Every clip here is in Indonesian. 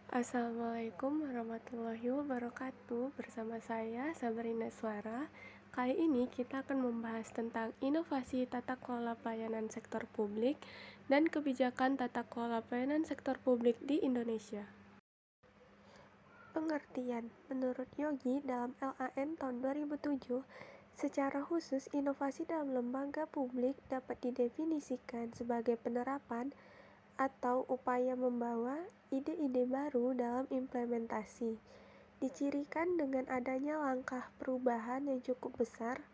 Assalamualaikum warahmatullahi wabarakatuh. Bersama saya Sabrina Suara. Kali ini kita akan membahas tentang inovasi tata kelola pelayanan sektor publik dan kebijakan tata kelola pelayanan sektor publik di Indonesia. Pengertian menurut Yogi dalam LAN tahun 2007, secara khusus inovasi dalam lembaga publik dapat didefinisikan sebagai penerapan atau upaya membawa ide-ide baru dalam implementasi, dicirikan dengan adanya langkah perubahan yang cukup besar,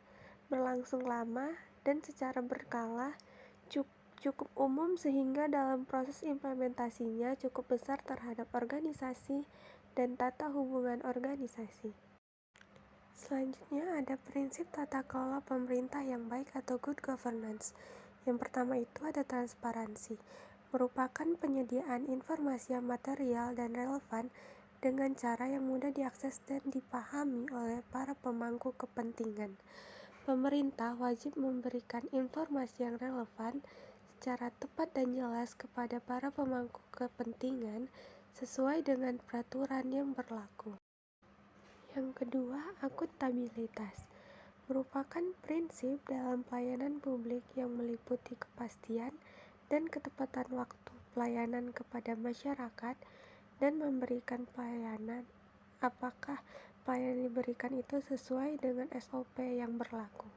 berlangsung lama, dan secara berkala, cukup umum sehingga dalam proses implementasinya cukup besar terhadap organisasi dan tata hubungan organisasi. Selanjutnya ada prinsip tata kelola pemerintah yang baik atau good governance. Yang pertama itu ada transparansi, merupakan penyediaan informasi yang material dan relevan dengan cara yang mudah diakses dan dipahami oleh para pemangku kepentingan. Pemerintah wajib memberikan informasi yang relevan secara tepat dan jelas kepada para pemangku kepentingan sesuai dengan peraturan yang berlaku. Yang kedua, akuntabilitas merupakan prinsip dalam pelayanan publik yang meliputi kepastian dan ketepatan waktu pelayanan kepada masyarakat dan memberikan pelayanan apakah pelayanan diberikan itu sesuai dengan SOP yang berlaku.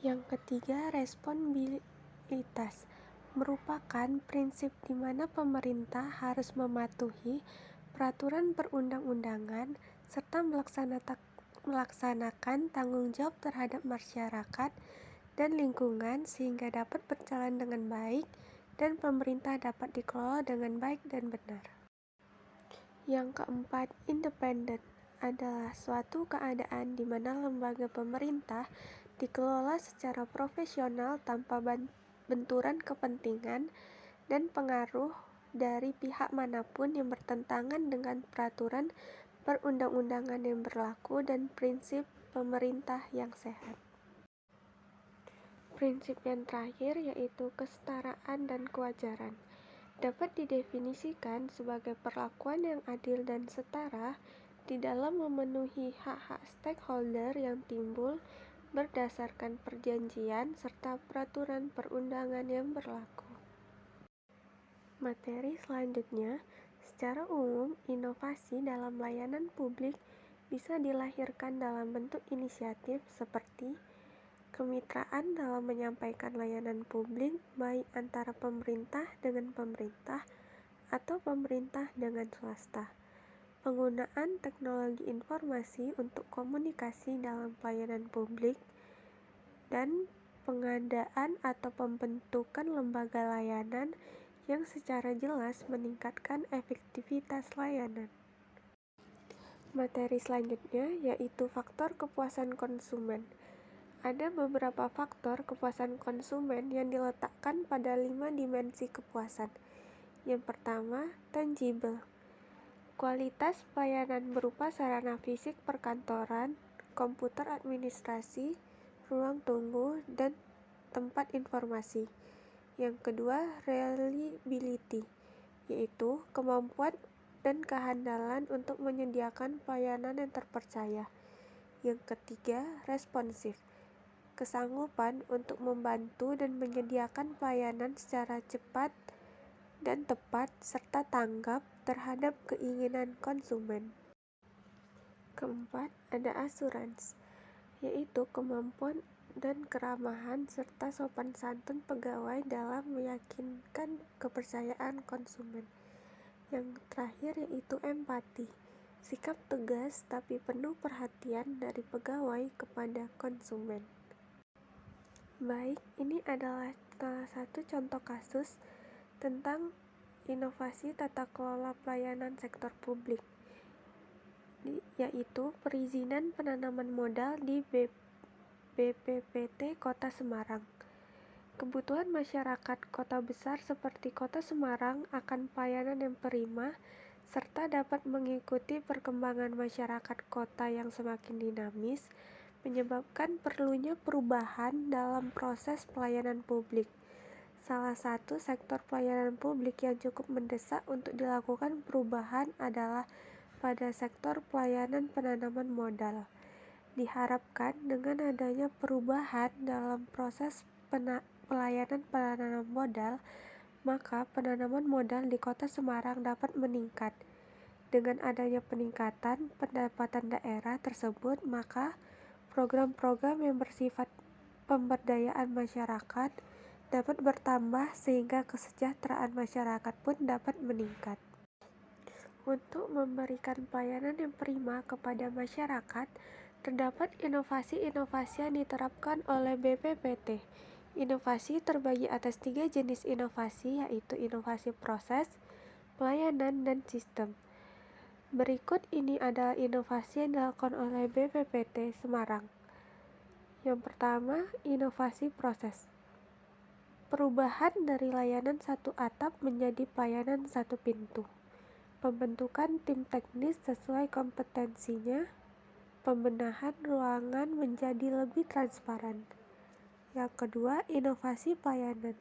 Yang ketiga, responsibilitas merupakan prinsip di mana pemerintah harus mematuhi peraturan perundang-undangan serta melaksanakan tanggung jawab terhadap masyarakat dan lingkungan sehingga dapat berjalan dengan baik dan pemerintah dapat dikelola dengan baik dan benar. Yang keempat, independen adalah suatu keadaan di mana lembaga pemerintah dikelola secara profesional tanpa benturan kepentingan dan pengaruh dari pihak manapun yang bertentangan dengan peraturan perundang-undangan yang berlaku dan prinsip pemerintah yang sehat. Prinsip yang terakhir yaitu kesetaraan dan kewajaran dapat didefinisikan sebagai perlakuan yang adil dan setara di dalam memenuhi hak-hak stakeholder yang timbul berdasarkan perjanjian serta peraturan perundangan yang berlaku. Materi selanjutnya, secara umum, inovasi dalam layanan publik bisa dilahirkan dalam bentuk inisiatif seperti kemitraan dalam menyampaikan layanan publik baik antara pemerintah dengan pemerintah atau pemerintah dengan swasta, penggunaan teknologi informasi untuk komunikasi dalam pelayanan publik, dan pengadaan atau pembentukan lembaga layanan yang secara jelas meningkatkan efektivitas layanan. Materi selanjutnya yaitu faktor kepuasan konsumen. Ada beberapa faktor kepuasan konsumen yang diletakkan pada 5 dimensi kepuasan. Yang pertama, tangible. Kualitas pelayanan berupa sarana fisik perkantoran, komputer administrasi, ruang tunggu, dan tempat informasi. Yang kedua, reliability, yaitu kemampuan dan kehandalan untuk menyediakan pelayanan yang terpercaya. Yang ketiga, responsif, kesanggupan untuk membantu dan menyediakan pelayanan secara cepat dan tepat serta tanggap terhadap keinginan konsumen. Keempat, ada assurance, yaitu kemampuan dan keramahan serta sopan santun pegawai dalam meyakinkan kepercayaan konsumen. Yang terakhir yaitu empati, sikap tegas tapi penuh perhatian dari pegawai kepada konsumen. Baik, ini adalah salah satu contoh kasus tentang inovasi tata kelola pelayanan sektor publik, yaitu perizinan penanaman modal di BPPT Kota Semarang. Kebutuhan masyarakat kota besar seperti Kota Semarang akan pelayanan yang prima serta dapat mengikuti perkembangan masyarakat kota yang semakin dinamis, menyebabkan perlunya perubahan dalam proses pelayanan publik. Salah satu sektor pelayanan publik yang cukup mendesak untuk dilakukan perubahan adalah pada sektor pelayanan penanaman modal. Diharapkan dengan adanya perubahan dalam proses pelayanan penanaman modal, maka penanaman modal di Kota Semarang dapat meningkat. Dengan adanya peningkatan pendapatan daerah tersebut, maka program-program yang bersifat pemberdayaan masyarakat dapat bertambah sehingga kesejahteraan masyarakat pun dapat meningkat. Untuk memberikan pelayanan yang prima kepada masyarakat, terdapat inovasi-inovasi yang diterapkan oleh BPPT. Inovasi terbagi atas 3 jenis inovasi, yaitu inovasi proses, pelayanan, dan sistem. Berikut ini adalah inovasi yang dilakukan oleh BPPT Semarang. Yang pertama, inovasi proses. Perubahan dari layanan satu atap menjadi pelayanan satu pintu. Pembentukan tim teknis sesuai kompetensinya. Pembenahan ruangan menjadi lebih transparan. Yang kedua, inovasi pelayanan.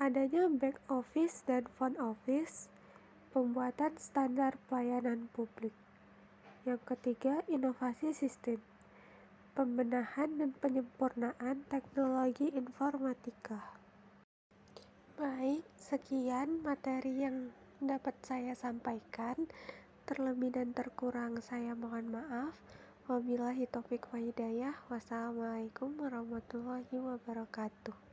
Adanya back office dan front office. Pembuatan standar pelayanan publik. Yang ketiga, inovasi sistem. Pembenahan dan penyempurnaan teknologi informatika. Baik, sekian materi yang dapat saya sampaikan. Terlebih dan terkurang saya mohon maaf. Wabillahi taufiq wa hidayah. Wassalamualaikum warahmatullahi wabarakatuh.